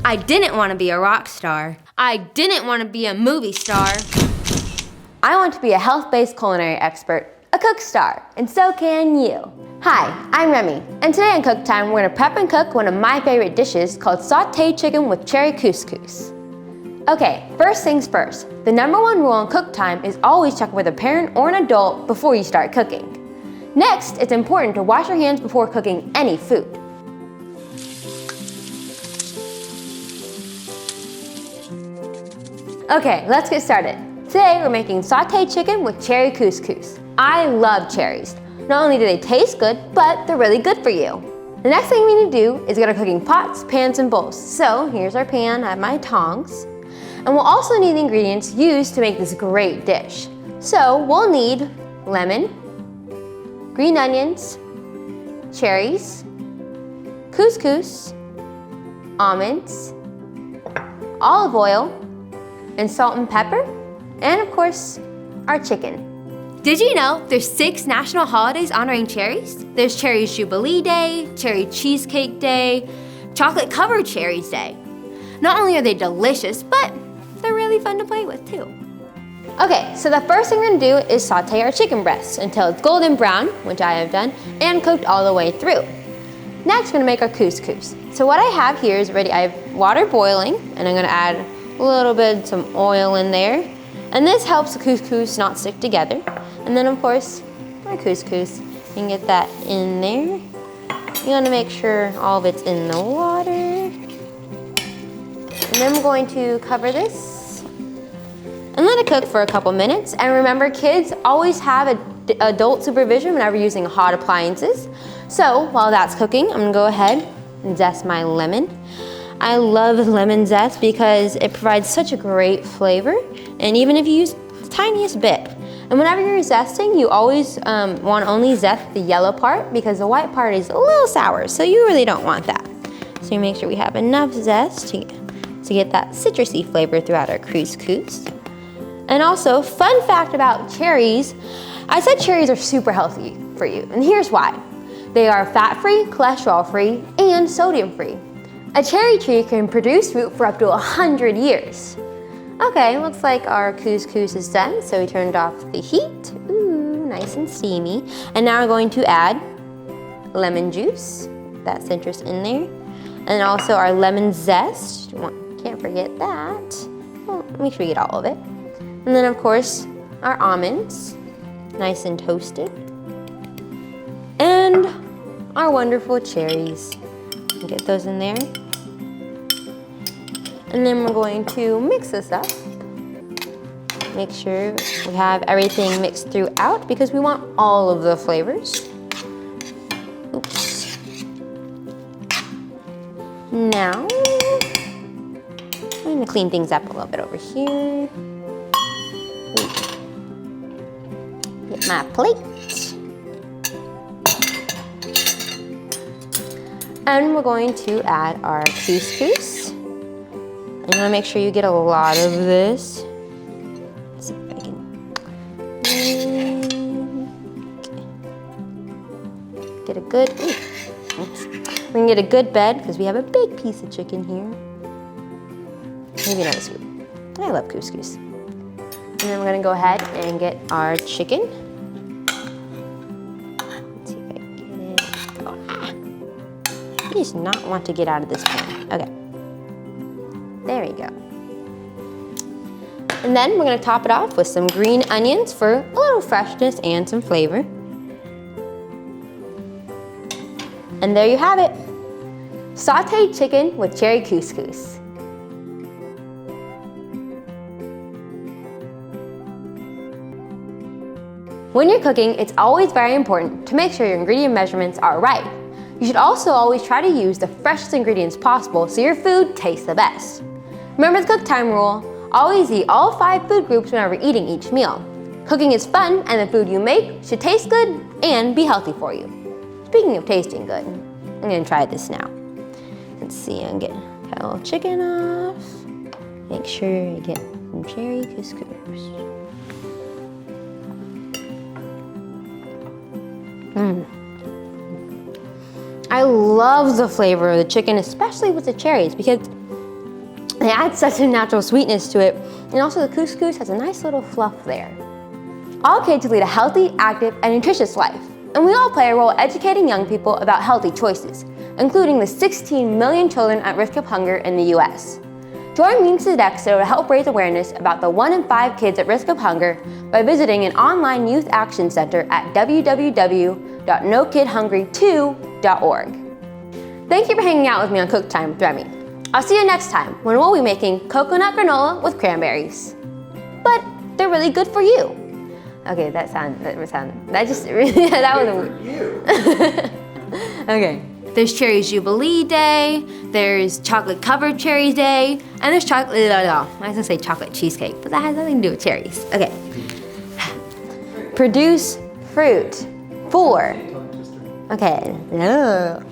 I didn't want to be a rock star. I didn't want to be a movie star. I want to be a health-based culinary expert, a cook star, and so can you. Hi, I'm Remmi, and today on Cook Time, we're gonna prep and cook one of my favorite dishes called sauteed chicken with cherry couscous. Okay, first things first. The #1 rule on Cook Time is always check with a parent or an adult before you start cooking. Next, it's important to wash your hands before cooking any food. Okay, let's get started. Today we're making sauteed chicken with cherry couscous. I love cherries. Not only do they taste good, but they're really good for you. The next thing we need to do is get our cooking pots, pans, and bowls. So here's our pan, I have my tongs. And we'll also need the ingredients used to make this great dish. So we'll need lemon, green onions, cherries, couscous, almonds, olive oil, and salt and pepper, and of course, our chicken. Did you know there's 6 national holidays honoring cherries? There's Cherry Jubilee Day, Cherry Cheesecake Day, Chocolate Covered Cherries Day. Not only are they delicious, but they're really fun to play with too. Okay, so the first thing we're gonna do is saute our chicken breasts until it's golden brown, which I have done, and cooked all the way through. Next, we're gonna make our couscous. So what I have here is ready, I have water boiling, and I'm gonna add a little bit, some oil in there. And this helps the couscous not stick together. And then of course, our couscous, you can get that in there. You wanna make sure all of it's in the water. And then we're going to cover this and let it cook for a couple minutes. And remember, kids always have adult supervision whenever using hot appliances. So while that's cooking, I'm gonna go ahead and zest my lemon. I love lemon zest because it provides such a great flavor, and even if you use the tiniest bit. And whenever you're zesting, you always want to only zest the yellow part because the white part is a little sour, so you really don't want that. So you make sure we have enough zest to get that citrusy flavor throughout our couscous. And also, fun fact about cherries, I said cherries are super healthy for you, and here's why. They are fat-free, cholesterol-free, and sodium-free. A cherry tree can produce fruit for up to 100 years. Okay, looks like our couscous is done, so we turned off the heat. Ooh, nice and steamy. And now we're going to add lemon juice, that citrus in there, and also our lemon zest. Can't forget that. Well, make sure you get all of it. And then of course, our almonds, nice and toasted. And our wonderful cherries. Get those in there. And then we're going to mix this up. Make sure we have everything mixed throughout because we want all of the flavors. Oops. Now, I'm gonna clean things up a little bit over here. Get my plate. And we're going to add our couscous. And you wanna make sure you get a lot of this. Let's see if I can. Get a good, oops. We can get a good bed because we have a big piece of chicken here. Maybe not a scoop. I love couscous. And then we're gonna go ahead and get our chicken. Let's see if I can get it. Oh, you just not want to get out of this pan. Okay. There we go. And then we're gonna top it off with some green onions for a little freshness and some flavor. And there you have it. Sauteed chicken with cherry couscous. When you're cooking, it's always very important to make sure your ingredient measurements are right. You should also always try to use the freshest ingredients possible so your food tastes the best. Remember the Cook Time rule, always eat all 5 food groups whenever eating each meal. Cooking is fun and the food you make should taste good and be healthy for you. Speaking of tasting good, I'm gonna try this now. Let's see, I'm getting a little chicken off. Make sure I get some cherry couscous. I love the flavor of the chicken, especially with the cherries, because they add such a natural sweetness to it. And also the couscous has a nice little fluff there. All kids lead a healthy, active, and nutritious life. And we all play a role educating young people about healthy choices, including the 16 million children at risk of hunger in the US. Join me today to help raise awareness about the 1 in 5 kids at risk of hunger by visiting an online youth action center at www.nokidhungry2.org. Thank you for hanging out with me on Cook Time with Remmi. I'll see you next time when we'll be making coconut granola with cranberries. But they're really good for you. Okay, that just really, that was a Okay. There's Cherry Jubilee Day, there's Chocolate Covered Cherry Day, and there's chocolate, I was gonna say chocolate cheesecake, but that has nothing to do with cherries. Okay. Produce fruit. 4. Okay. No.